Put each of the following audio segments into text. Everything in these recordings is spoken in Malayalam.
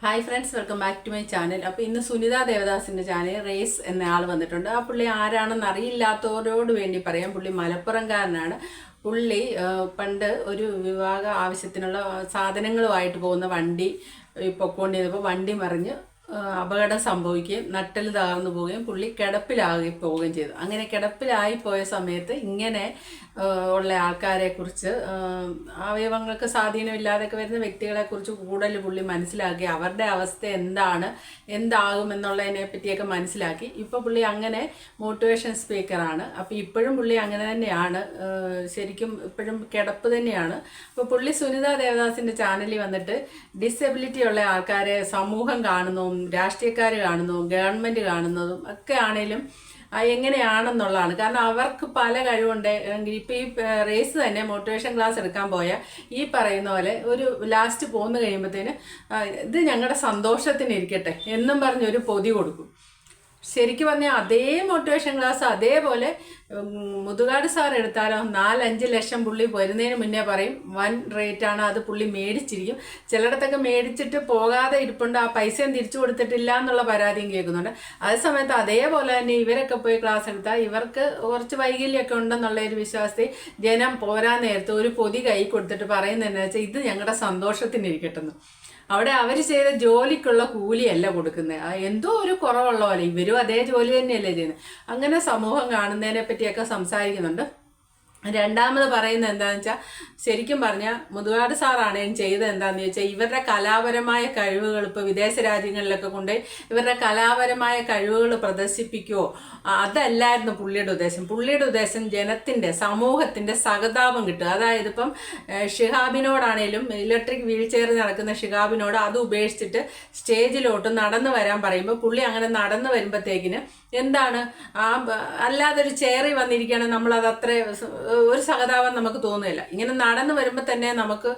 Hi friends, welcome back to my channel. അപ്പോൾ ഇന്ന് സുനിത ദേവദാസിൻ്റെ ചാനൽ റേസ് എന്ന ആൾ വന്നിട്ടുണ്ട്. ആ പുള്ളി ആരാണെന്ന് അറിയില്ലാത്തവരോട് വേണ്ടി പറയാം. പുള്ളി മലപ്പുറംകാരനാണ്. പുള്ളി പണ്ട് ഒരു വിവാഹ ആവശ്യത്തിനുള്ള സാധനങ്ങളുമായിട്ട് പോകുന്ന വണ്ടി പൊക്കോണ്ടിരുന്നപ്പോൾ വണ്ടി മറിഞ്ഞ് അപകടം സംഭവിക്കുകയും നട്ടൽ തകർന്നു പോവുകയും പുള്ളി കിടപ്പിലാകി പോവുകയും ചെയ്തു. അങ്ങനെ കിടപ്പിലായി പോയ സമയത്ത് ഇങ്ങനെ ഉള്ള ആൾക്കാരെ കുറിച്ച്, അവയവങ്ങൾക്ക് സ്വാധീനമില്ലാതൊക്കെ വരുന്ന വ്യക്തികളെ കുറിച്ച് കൂടുതൽ പുള്ളി മനസ്സിലാക്കി അവരുടെ അവസ്ഥ എന്താകും എന്നുള്ളതിനെ പറ്റിയൊക്കെ മനസ്സിലാക്കി. ഇപ്പോൾ പുള്ളി അങ്ങനെ മോട്ടിവേഷൻ സ്പീക്കറാണ്. അപ്പോൾ ഇപ്പോഴും പുള്ളി അങ്ങനെ തന്നെയാണ്, ശരിക്കും ഇപ്പോഴും കിടപ്പ് തന്നെയാണ്. അപ്പോൾ പുള്ളി സുനിത ദേവദാസിൻ്റെ ചാനലിൽ വന്നിട്ട് ഡിസബിലിറ്റി ഉള്ള ആൾക്കാരെ സമൂഹം കാണുന്നതും രാഷ്ട്രീയക്കാർ കാണുന്നതും ഗവൺമെൻറ് കാണുന്നതും ഒക്കെ ആണേലും എങ്ങനെയാണെന്നുള്ളതാണ്. കാരണം അവർക്ക് പല കഴിവുണ്ട്. ഇപ്പം ഈ റേസ് തന്നെ മോട്ടിവേഷൻ ക്ലാസ് എടുക്കാൻ പോയാൽ ഈ പറയുന്ന പോലെ ഒരു ലാസ്റ്റ് പോന്നു കഴിയുമ്പോഴത്തേന് ഇത് ഞങ്ങളുടെ സന്തോഷത്തിന് ഇരിക്കട്ടെ എന്നും പറഞ്ഞൊരു പൊതി കൊടുക്കും. ശരിക്കും പറഞ്ഞാൽ അതേ മോട്ടിവേഷൻ ക്ലാസ് അതേപോലെ മുതുകാട് സാർ എടുത്താലോ 4-5 ലക്ഷം പുള്ളി വരുന്നതിന് മുന്നേ പറയും വൻ റേറ്റാണ്, അത് പുള്ളി മേടിച്ചിരിക്കും. ചിലയിടത്തൊക്കെ മേടിച്ചിട്ട് പോകാതെ ഇരിപ്പുണ്ട്, ആ പൈസയും തിരിച്ചു കൊടുത്തിട്ടില്ല എന്നുള്ള പരാതിയും കേൾക്കുന്നുണ്ട്. അതേ സമയത്ത് അതേപോലെ തന്നെ ഇവരൊക്കെ പോയി ക്ലാസ് എടുത്താൽ ഇവർക്ക് കുറച്ച് വൈകല്യമൊക്കെ ഉണ്ടെന്നുള്ള ഒരു വിശ്വാസത്തിൽ ജനം പോരാൻ നേരത്ത് ഒരു പൊതി കൈ കൊടുത്തിട്ട് പറയുന്നതെന്നു വെച്ചാൽ ഇത് ഞങ്ങളുടെ സന്തോഷത്തിനിരിക്കട്ടെന്ന്. അവിടെ അവർ ചെയ്ത ജോലിക്കുള്ള കൂലിയല്ല കൊടുക്കുന്നത്, എന്തോ ഒരു കുറവുള്ള പോലെ. ഇവരും അതേ ജോലി തന്നെയല്ലേ ചെയ്യുന്നത്. അങ്ങനെ സമൂഹം കാണുന്നതിനെ പറ്റിയൊക്കെ സംസാരിക്കുന്നുണ്ട്. രണ്ടാമത് പറയുന്നത് എന്താണെന്ന് വെച്ചാൽ, ശരിക്കും പറഞ്ഞാൽ മുതുകാട് സാറാണ് ചെയ്തത് എന്താണെന്ന് ചോദിച്ചാൽ, ഇവരുടെ കലാപരമായ കഴിവുകൾ ഇപ്പോൾ വിദേശ രാജ്യങ്ങളിലൊക്കെ കൊണ്ടുപോയി ഇവരുടെ കലാപരമായ കഴിവുകൾ പ്രദർശിപ്പിക്കുമോ, അതല്ലായിരുന്നു പുള്ളിയുടെ ഉദ്ദേശം. പുള്ളിയുടെ ഉദ്ദേശം ജനത്തിൻ്റെ സമൂഹത്തിൻ്റെ സഹതാപം കിട്ടുക. അതായത് ഇപ്പം ഷിഹാബിനോടാണേലും ഇലക്ട്രിക് വീൽ ചെയറിൽ നടക്കുന്ന ഷിഹാബിനോട് അത് ഉപേക്ഷിച്ചിട്ട് സ്റ്റേജിലോട്ട് നടന്നു വരാൻ പറയുമ്പോൾ പുള്ളി അങ്ങനെ നടന്നു വരുമ്പോഴത്തേക്കിന് എന്താണ്, അല്ലാതെ ഒരു ചെയറിൽ വന്നിരിക്കുകയാണെങ്കിൽ നമ്മളത് അത്ര ഒരു സഹതാപം നമുക്ക് തോന്നുകയില്ല. ഇങ്ങനെ നടന്നു വരുമ്പോൾ തന്നെ നമുക്ക്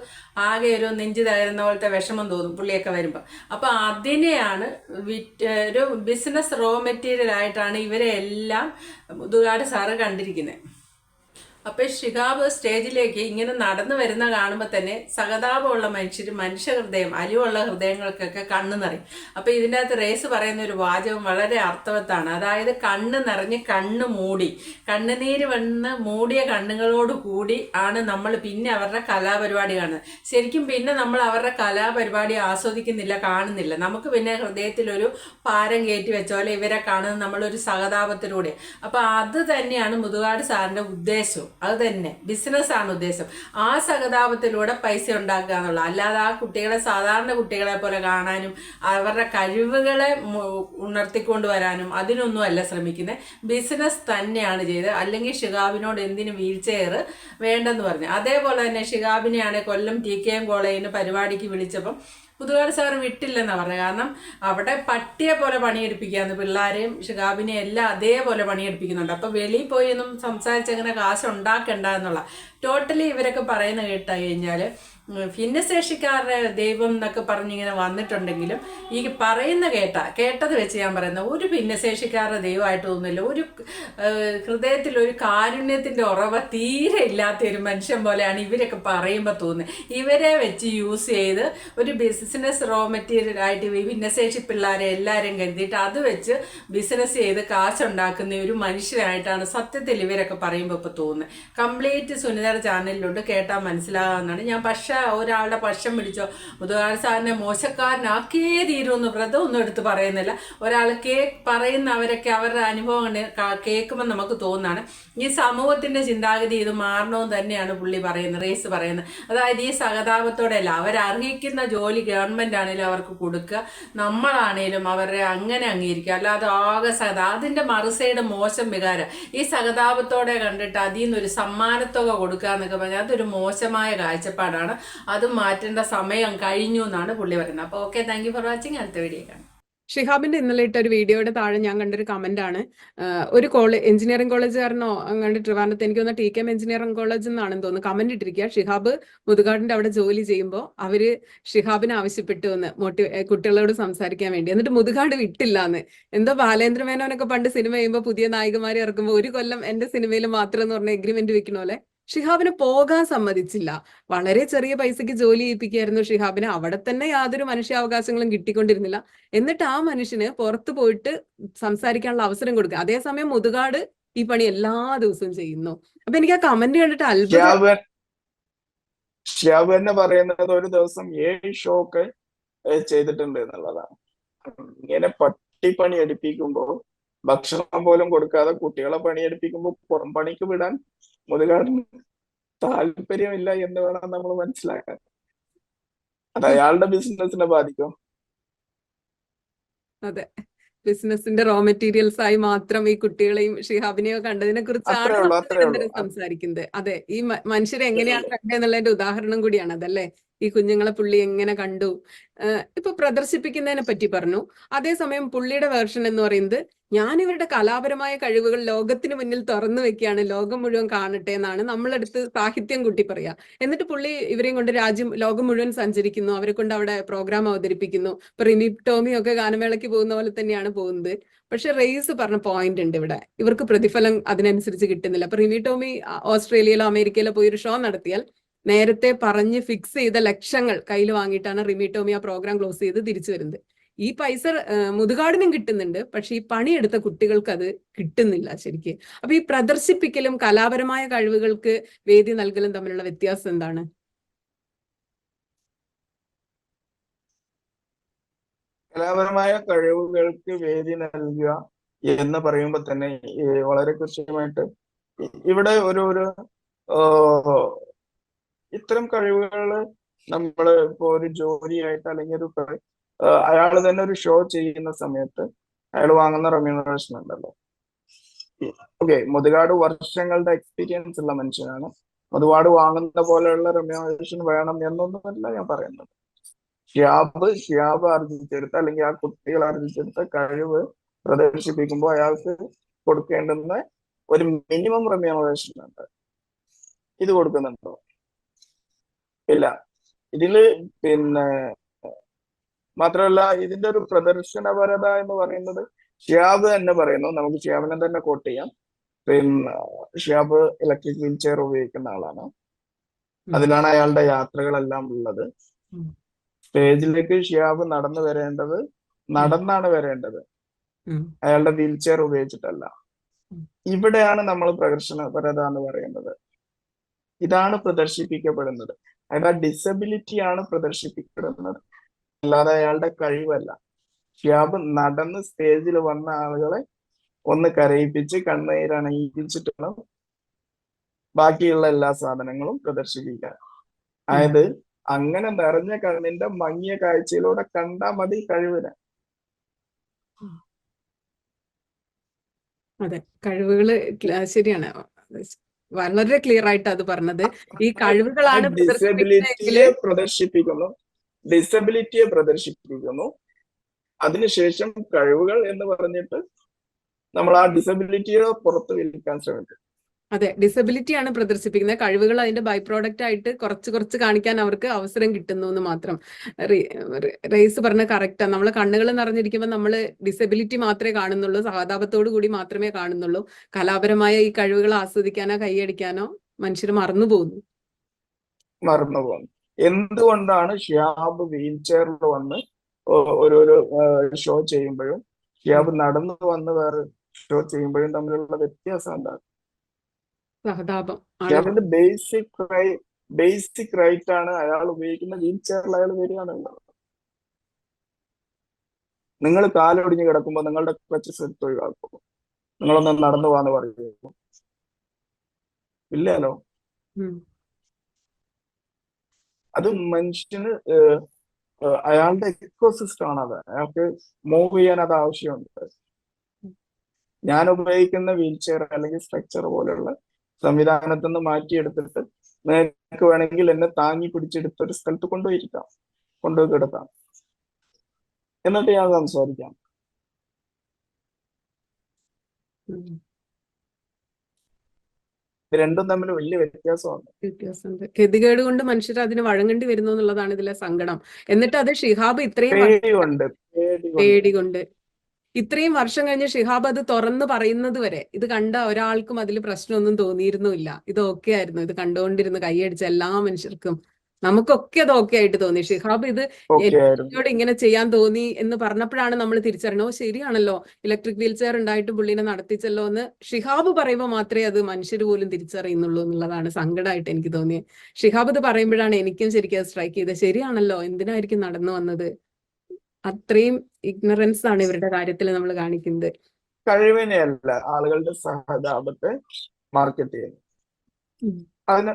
ആകെ ഒരു നെഞ്ചു തകരുന്ന പോലത്തെ വിഷമം തോന്നും പുള്ളിയൊക്കെ വരുമ്പോൾ. അപ്പോൾ അതിനെയാണ് ഒരു ബിസിനസ് റോ മെറ്റീരിയൽ ആയിട്ടാണ് ഇവരെ എല്ലാം മുതുകാട് സാറ് കണ്ടിരിക്കുന്നത്. അപ്പോൾ ഷിഹാബ് സ്റ്റേജിലേക്ക് ഇങ്ങനെ നടന്നു വരുന്ന കാണുമ്പോൾ തന്നെ സഹതാപമുള്ള മനുഷ്യ ഹൃദയം, അലിവുള്ള ഹൃദയങ്ങൾക്കൊക്കെ കണ്ണ് നിറയും. അപ്പോൾ ഇതിൻ്റെ അകത്ത് റേസ് പറയുന്ന ഒരു വാചകം വളരെ അർത്ഥവത്താണ്. അതായത് കണ്ണ് നിറഞ്ഞ് കണ്ണ് മൂടി, കണ്ണുനീര് വന്ന് മൂടിയ കണ്ണുകളോട് കൂടി ആണ് നമ്മൾ പിന്നെ അവരുടെ കലാപരിപാടി കാണുന്നത്. ശരിക്കും പിന്നെ നമ്മൾ അവരുടെ കലാപരിപാടി ആസ്വദിക്കുന്നില്ല, കാണുന്നില്ല. നമുക്ക് പിന്നെ ഹൃദയത്തിലൊരു പാരം കയറ്റി വെച്ച പോലെ ഇവരെ കാണുന്നത് നമ്മളൊരു സഹതാപത്തിലൂടെ. അപ്പോൾ അത് തന്നെയാണ് മുതുകാട് സാറിൻ്റെ ഉദ്ദേശവും. അത് തന്നെ ബിസിനസ്സാണ് ഉദ്ദേശം. ആ സഹതാപത്തിലൂടെ പൈസ ഉണ്ടാക്കുക എന്നുള്ള, അല്ലാതെ ആ കുട്ടികളെ സാധാരണ കുട്ടികളെ പോലെ കാണാനും അവരുടെ കഴിവുകളെ ഉണർത്തിക്കൊണ്ട് വരാനും അതിനൊന്നും അല്ല ശ്രമിക്കുന്നത്. ബിസിനസ് തന്നെയാണ് ചെയ്തത്. അല്ലെങ്കിൽ ഷിഹാബിനോട് എന്തിന് വീൽ ചെയർ വേണ്ടെന്ന് പറഞ്ഞു. അതേപോലെ തന്നെ ഷിഹാബിനെയാണ് കൊല്ലം TKM കോളേജിന് പരിപാടിക്ക് വിളിച്ചപ്പം മുതുകാട് സാറ് വിട്ടില്ലെന്നാണ് പറഞ്ഞത്. കാരണം അവിടെ പട്ടിയെ പോലെ പണിയെടുപ്പിക്കുകയെന്ന്, പിള്ളേരെയും ഷിഹാബിനെയും എല്ലാം അതേപോലെ പണിയെടുപ്പിക്കുന്നുണ്ട്. അപ്പോൾ വെളിയിൽ പോയി ഒന്നും സംസാരിച്ചങ്ങനെ കാശ് ഉണ്ടാക്കണ്ട എന്നുള്ള ടോട്ടലി ഇവരൊക്കെ പറയുന്ന കേട്ട് കഴിഞ്ഞാൽ ഭിന്നശേഷിക്കാരുടെ ദൈവം എന്നൊക്കെ പറഞ്ഞിങ്ങനെ വന്നിട്ടുണ്ടെങ്കിലും ഈ പറയുന്ന കേട്ടത് വെച്ച് ഞാൻ പറയുന്നത് ഒരു ഭിന്നശേഷിക്കാരുടെ ദൈവമായിട്ട് തോന്നുന്നില്ല. ഒരു ഹൃദയത്തിൽ ഒരു കാരുണ്യത്തിൻ്റെ ഉറവ തീരെ ഇല്ലാത്ത ഒരു മനുഷ്യൻ പോലെയാണ് ഇവരൊക്കെ പറയുമ്പോൾ തോന്നുന്നത്. ഇവരെ വെച്ച് യൂസ് ചെയ്ത് ഒരു ബിസിനസ് റോ മെറ്റീരിയൽ ആയിട്ട് ഈ ഭിന്നശേഷി പിള്ളേരെ എല്ലാവരെയും കരുതിയിട്ട് അത് വെച്ച് ബിസിനസ് ചെയ്ത് കാശുണ്ടാക്കുന്ന ഒരു മനുഷ്യനായിട്ടാണ് സത്യത്തിൽ ഇവരൊക്കെ പറയുമ്പോൾ ഇപ്പോൾ തോന്നുന്നത്. കംപ്ലീറ്റ് സുനിതയുടെ ചാനലിലോട്ട് കേട്ടാൽ മനസ്സിലാകാവുന്നതാണ്. ഞാൻ ഒരാളുടെ പക്ഷം പിടിച്ചോ മുതുകാട് സാറിനെ മോശക്കാരനാക്കിയേ തീരുമെന്ന് വ്രതം ഒന്നും എടുത്ത് പറയുന്നില്ല. ഒരാൾ പറയുന്നവരൊക്കെ അവരുടെ അനുഭവം കേൾക്കുമ്പോൾ നമുക്ക് തോന്നാണ് ഈ സമൂഹത്തിന്റെ ചിന്താഗതി ഇത് മാറണമെന്ന് തന്നെയാണ് പുള്ളി പറയുന്നത്, റേസ് പറയുന്നത്. അതായത് ഈ സഹതാപത്തോടെയല്ല, അവരർഹിക്കുന്ന ജോലി ഗവൺമെന്റ് ആണെങ്കിലും അവർക്ക് കൊടുക്കുക, നമ്മളാണേലും അവരെ അങ്ങനെ അംഗീകരിക്കുക. അല്ലാതെ ആകെ അതിന്റെ മറുസൈഡ് മോശം വികാരം. ഈ സഹതാപത്തോടെ കണ്ടിട്ട് അതിൽ നിന്നൊരു സമ്മാനത്തുക കൊടുക്കുക എന്നൊക്കെ പറഞ്ഞാൽ അതൊരു മോശമായ കാഴ്ചപ്പാടാണ്. അത് മാറ്റേണ്ട സമയം കഴിഞ്ഞു എന്നാണ് പുള്ളി പറയുന്നത്. അപ്പോൾ okay, thank you for watching. അടുത്ത വീഡിയോ കാണാം. ഷിഹാബിന്റെ ഇന്നലെ ഇട്ട ഒരു വീഡിയോയുടെ താഴെ ഞാൻ കണ്ടൊരു കമന്റ് ആണ്, ഒരു എഞ്ചിനീയറിംഗ് കോളേജുകാരനോ അങ്ങോട്ട് ട്രിവാൻഡ്രത്ത്, എനിക്ക് തോന്നുന്നു TKM എഞ്ചിനീയറിംഗ് കോളേജ് എന്നാണെന്ന് തോന്നുന്നു, കമന്റ് ഇട്ടിരിക്കുക. ഷിഹാബ് മുതുകാടിന്റെ അവിടെ ജോലി ചെയ്യുമ്പോൾ അവര് ഷിഹാബിനെ ആവശ്യപ്പെട്ടു എന്ന് കുട്ടികളോട് സംസാരിക്കാൻ വേണ്ടി. എന്നിട്ട് മുതുകാട് വിട്ടില്ല എന്ന്. എന്തോ ബാലേന്ദ്ര മേനോനൊക്കെ പണ്ട് സിനിമ ചെയ്യുമ്പോൾ പുതിയ നായികമാരെ ഇറക്കുമ്പോൾ 1 കൊല്ലം എന്റെ സിനിമയിൽ മാത്രം എന്ന് പറഞ്ഞ എഗ്രിമെന്റ് വെക്കണ പോലെ ഷിഹാബിനെ പോകാൻ സമ്മതിച്ചില്ല. വളരെ ചെറിയ പൈസക്ക് ജോലി ചെയ്യിപ്പിക്കുകയായിരുന്നു ഷിഹാബിനെ. അവിടെ തന്നെ യാതൊരു മനുഷ്യാവകാശങ്ങളും കിട്ടിക്കൊണ്ടിരുന്നില്ല. എന്നിട്ട് ആ മനുഷ്യന് പുറത്തു പോയിട്ട് സംസാരിക്കാനുള്ള അവസരം കൊടുക്കുക. അതേസമയം മുതുകാട് ഈ പണി എല്ലാ ദിവസവും ചെയ്യുന്നു. അപ്പൊ എനിക്ക് ആ കമന്റ് കണ്ടിട്ട് അത്ഭുതം. ഷിയാബ് ഷിയാബ് തന്നെ പറയുന്നത് ഒരു ദിവസം 7 ഷോ ഒക്കെ ചെയ്തിട്ടുണ്ട് എന്നുള്ളതാണ്. ഇങ്ങനെ പട്ടിപ്പണി എടുപ്പിക്കുമ്പോ, ഭക്ഷണം പോലും കൊടുക്കാതെ കുട്ടികളെ പണിയെടുപ്പിക്കുമ്പോൾ പുറം പണിക്ക് വിടാൻ മുതുകാടിന് താല്പര്യമില്ല എന്ന് വേണം നമ്മൾ മനസ്സിലാക്കാൻ. അത് അയാളുടെ ബിസിനസിനെ ബാധിക്കും. അതെ, ബിസിനസിന്റെ റോ മെറ്റീരിയൽസ് ആയി മാത്രം ഈ കുട്ടികളെയും ഷിഹാബിനെയോ കണ്ടതിനെ കുറിച്ചാണ് അത്രേ ഉള്ളൂ, നമ്മൾ അത്രേ ഉള്ളൂ. നിരന്തരം സംസാരിക്കുന്നത്. അതെ, ഈ മനുഷ്യരെ എങ്ങനെയാണ് കണ്ടതെന്നുള്ളതിന്റെ ഉദാഹരണം കൂടിയാണ് അതല്ലേ. ഈ കുഞ്ഞുങ്ങളെ പുള്ളി എങ്ങനെ കണ്ടു. ഇപ്പൊ പ്രദർശിപ്പിക്കുന്നതിനെ പറ്റി പറഞ്ഞു. അതേസമയം പുള്ളിയുടെ വേർഷൻ എന്ന് പറയുന്നത്, ഞാൻ ഇവരുടെ കലാപരമായ കഴിവുകൾ ലോകത്തിന് മുന്നിൽ തുറന്നു വെക്കുകയാണ്, ലോകം മുഴുവൻ കാണട്ടെ എന്നാണ് നമ്മളെടുത്ത് സാഹിത്യം കൂട്ടി പറയാ. എന്നിട്ട് പുള്ളി ഇവരെയും കൊണ്ട് ലോകം മുഴുവൻ സഞ്ചരിക്കുന്നു, അവരെ കൊണ്ട് അവിടെ പ്രോഗ്രാം അവതരിപ്പിക്കുന്നു. ഇപ്പൊ റിമി ടോമി ഒക്കെ ഗാനമേളയ്ക്ക് പോകുന്ന പോലെ തന്നെയാണ് പോകുന്നത്. പക്ഷെ റെയ്സ് പറഞ്ഞ പോയിന്റ് ഉണ്ട് ഇവിടെ, ഇവർക്ക് പ്രതിഫലം അതിനനുസരിച്ച് കിട്ടുന്നില്ല. അപ്പൊ റിമി ടോമി ഓസ്ട്രേലിയയിലോ അമേരിക്കയിലോ പോയി ഒരു ഷോ നടത്തിയാൽ നേരത്തെ പറഞ്ഞ് ഫിക്സ് ചെയ്ത ലക്ഷങ്ങൾ കയ്യിൽ വാങ്ങിയിട്ടാണ് റിമി ടോമി ആ പ്രോഗ്രാം ക്ലോസ് ചെയ്ത് തിരിച്ചു വരുന്നത്. ഈ പൈസ മുതുകാടിനും കിട്ടുന്നുണ്ട്, പക്ഷെ ഈ പണിയെടുത്ത കുട്ടികൾക്ക് അത് കിട്ടുന്നില്ല ശരിക്ക്. അപ്പൊ ഈ പ്രദർശിപ്പിക്കലും കലാപരമായ കഴിവുകൾക്ക് വേദി നൽകലും തമ്മിലുള്ള വ്യത്യാസം എന്താണ്? കലാപരമായ കഴിവുകൾക്ക് വേദി നൽകുക എന്ന് പറയുമ്പോൾ തന്നെ വളരെ കൃത്യമായിട്ട് ഇവിടെ ഒരു ഇത്തരം കഴിവുകൾ നമ്മൾ ഇപ്പോ ഒരു ജോലിയായിട്ട് അല്ലെങ്കിൽ അയാൾ തന്നെ ഒരു ഷോ ചെയ്യുന്ന സമയത്ത് അയാൾ വാങ്ങുന്ന റെമ്യൂണറേഷൻ ഉണ്ടല്ലോ. ഓക്കെ, മുതുകാട് വർഷങ്ങളുടെ എക്സ്പീരിയൻസ് ഉള്ള മനുഷ്യനാണ്. മുതുകാട് വാങ്ങുന്ന പോലെയുള്ള റെമ്യൂണറേഷൻ വേണം എന്നൊന്നുമല്ല ഞാൻ പറയുന്നത്. ഷിയാബ് ആർജിച്ചെടുത്ത അല്ലെങ്കിൽ ആ കുട്ടികൾ ആർജിച്ചെടുത്ത കഴിവ് പ്രദർശിപ്പിക്കുമ്പോൾ അയാൾക്ക് കൊടുക്കേണ്ടുന്ന ഒരു മിനിമം റെമ്യൂണറേഷൻ ഉണ്ട്. ഇത് കൊടുക്കുന്നുണ്ടോ? ഇല്ല. ഇതില് മാത്രമല്ല, ഇതിന്റെ ഒരു പ്രദർശനപരത എന്ന് പറയുന്നത് ഷിയാബ് തന്നെ പറയുന്നു. നമുക്ക് ഷിയാബിനെ തന്നെ കോട്ട് ചെയ്യാം. ഷിയാബ് ഇലക്ട്രിക് വീൽ ചെയർ ഉപയോഗിക്കുന്ന ആളാണ്. അതിലാണ് അയാളുടെ യാത്രകളെല്ലാം ഉള്ളത്. സ്റ്റേജിലേക്ക് ഷിയാബ് നടന്നാണ് വരേണ്ടത്, അയാളുടെ വീൽ ചെയർ ഉപയോഗിച്ചിട്ടല്ല. ഇവിടെയാണ് നമ്മൾ പ്രദർശനപരത എന്ന് പറയുന്നത്. ഇതാണ് പ്രദർശിപ്പിക്കപ്പെടുന്നത്. അതായത് ആ ഡിസബിലിറ്റി ആണ് പ്രദർശിപ്പിക്കപ്പെടുന്നത്, അല്ലാതെ അയാളുടെ കഴിവല്ല. ഷിയാബ് നടന്ന് സ്റ്റേജിൽ വന്ന ആളുകളെ ഒന്ന് കരയിപ്പിച്ച് കണ്ണീരണിയിപ്പിച്ചിട്ടാണ് ബാക്കിയുള്ള എല്ലാ സാധനങ്ങളും പ്രദർശിപ്പിക്കാൻ. അതായത് അങ്ങനെ നിറഞ്ഞ കണ്ണിന്റെ മങ്ങിയ കാഴ്ചയിലൂടെ കണ്ടാൽ മതി കഴിവിനെ. അതെ, കഴിവുകള് ശരിയാണ്, വളരെ ക്ലിയർ ആയിട്ട് അത് പറഞ്ഞത്. ഈ കഴിവുകളാണ് ഡിസബിലിറ്റിയെ പ്രദർശിപ്പിക്കുന്നു. അതിനുശേഷം കഴിവുകൾ എന്ന് പറഞ്ഞിട്ട് നമ്മൾ ആ ഡിസബിലിറ്റിയെ പുറത്ത് വിൽക്കാൻ ശ്രമിക്കും. അതെ, ഡിസബിലിറ്റി ആണ് പ്രദർശിപ്പിക്കുന്നത്. കഴിവുകൾ അതിന്റെ ബൈ പ്രോഡക്റ്റ് ആയിട്ട് കുറച്ച് കാണിക്കാൻ അവർക്ക് അവസരം കിട്ടുന്നു എന്ന് മാത്രം. റേസ് പറഞ്ഞ കറക്റ്റാണ്. നമ്മളെ കണ്ണുകൾ നിറഞ്ഞിരിക്കുമ്പോൾ നമ്മൾ ഡിസബിലിറ്റി മാത്രമേ കാണുന്നുള്ളൂ, സഹതാപത്തോടു കൂടി മാത്രമേ കാണുന്നുള്ളൂ. കലാപരമായ ഈ കഴിവുകൾ ആസ്വദിക്കാനോ കൈയടിക്കാനോ മനുഷ്യർ മറന്നുപോകുന്നു. എന്തുകൊണ്ടാണ് ഷിയാബ് വീൽ ചെയറിൽ വന്ന് ഓരോരോ ഷോ ചെയ്യുമ്പോഴും ഷിയാബ് നടന്നു വന്ന് വേറെ ഷോ ചെയ്യുമ്പോഴും തമ്മിലുള്ള വ്യത്യാസം എന്താണ്? സഹതാപം. ഷിയാബിന്റെ ബേസിക് റൈറ്റ് ആണ് അയാൾ ഉപയോഗിക്കുന്ന വീൽ ചെയറിൽ അയാൾ വരികയാണുള്ളത്. നിങ്ങൾ കാലൊടിഞ്ഞ് കിടക്കുമ്പോൾ നിങ്ങളുടെ ക്ലച്ചസ് എടുത്ത് ഒഴിവാക്കും, നിങ്ങളൊന്ന് നടന്നു പോവാന്ന് പറയുമോ? ഇല്ലല്ലോ. അത് മനുഷ്യന് അയാളുടെ ഇക്കോസിസ്റ്റം ആണ്. അത് അയാൾക്ക് മൂവ് ചെയ്യാൻ അത് ആവശ്യമുണ്ട്. ഞാൻ ഉപയോഗിക്കുന്ന വീൽ ചെയർ അല്ലെങ്കിൽ സ്ട്രക്ചർ പോലെയുള്ള സംവിധാനത്തിൽ നിന്ന് മാറ്റിയെടുത്തിട്ട് നിനക്ക് വേണമെങ്കിൽ എന്നെ താങ്ങി പിടിച്ചെടുത്ത് ഒരു സ്ഥലത്ത് കൊണ്ടുപോയി കിടത്താം, എന്നിട്ട് ഞാൻ സംസാരിക്കാം. രണ്ടും തമ്മിൽ വലിയ വ്യത്യാസമുണ്ട്. ഗതികേട് കൊണ്ട് മനുഷ്യർ അതിന് വഴങ്ങേണ്ടി വരുന്നു എന്നുള്ളതാണ് ഇതിലെ സങ്കടം. എന്നിട്ട് അത് ഷിഹാബ് ഇത്രയും പേടി കൊണ്ട് ഇത്രയും വർഷം കഴിഞ്ഞ് ഷിഹാബ് അത് തുറന്ന് പറയുന്നത് വരെ ഇത് കണ്ട ഒരാൾക്കും അതിൽ പ്രശ്നമൊന്നും തോന്നിയിരുന്നില്ല. ഇത് ഓക്കെ ആയിരുന്നു. ഇത് കണ്ടുകൊണ്ടിരുന്ന് കൈയടിച്ച എല്ലാ മനുഷ്യർക്കും നമുക്കൊക്കെ അത് ഓക്കെ ആയിട്ട് തോന്നി. ഷിഹാബ് ഇത് ഓക്കെ ആയിരുന്നു. എന്നോട് ഇങ്ങനെ ചെയ്യാൻ തോന്നി എന്ന് പറഞ്ഞപ്പോഴാണ് നമ്മൾ തിരിച്ചറിയണത്, ഓ ശരിയാണല്ലോ, ഇലക്ട്രിക് വീൽ ചെയർ ഉണ്ടായിട്ട് പുള്ളിനെ നടത്തിച്ചല്ലോ എന്ന് ഷിഹാബ് പറയുമ്പോൾ മാത്രമേ അത് മനുഷ്യർ പോലും തിരിച്ചറിയുന്നുള്ളൂ എന്നുള്ളതാണ് സങ്കടമായിട്ട് എനിക്ക് തോന്നിയത്. ഷിഹാബ് ഇത് പറയുമ്പോഴാണ് എനിക്കും ശരിക്കും അത് സ്ട്രൈക്ക് ചെയ്തത്. ശരിയാണല്ലോ, എന്തിനായിരിക്കും നടന്നു വന്നത്? അത്രയും ഇഗ്നറൻസ് ആണ് ഇവരുടെ കാര്യത്തിൽ നമ്മൾ കാണിക്കുന്നത്. കഴിവിനെയല്ല, ആളുകളുടെ സഹതാപത്തെ മാർക്കറ്റ് ചെയ്യുന്നു. അതിന്